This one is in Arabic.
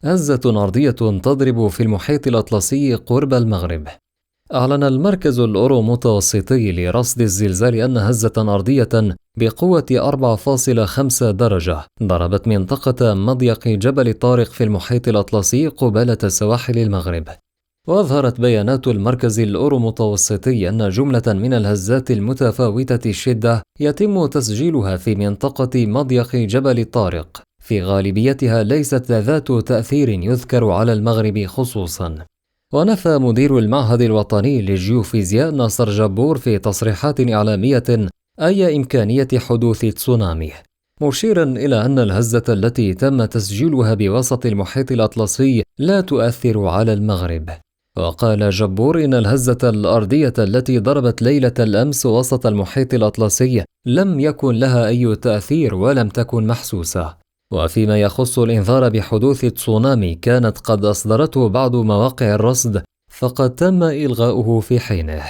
هزة أرضية تضرب في المحيط الأطلسي قرب المغرب. أعلن المركز الأورو-متوسطي لرصد الزلزال أن هزة أرضية بقوة 4.5 درجة ضربت منطقة مضيق جبل طارق في المحيط الأطلسي قبالة سواحل المغرب. وأظهرت بيانات المركز الأورو-متوسطي أن جملة من الهزات المتفاوتة الشدة يتم تسجيلها في منطقة مضيق جبل طارق، في غالبيتها ليست ذات تأثير يذكر على المغرب خصوصا. ونفى مدير المعهد الوطني للجيوفيزياء ناصر جبور في تصريحات إعلامية أي إمكانية حدوث تسونامي، مشيرا إلى أن الهزة التي تم تسجيلها بوسط المحيط الأطلسي لا تؤثر على المغرب. وقال جبور إن الهزة الأرضية التي ضربت ليلة الأمس وسط المحيط الأطلسي لم يكن لها أي تأثير ولم تكن محسوسة. وفيما يخص الإنذار بحدوث تسونامي كانت قد أصدرته بعض مواقع الرصد، فقد تم إلغاؤه في حينه.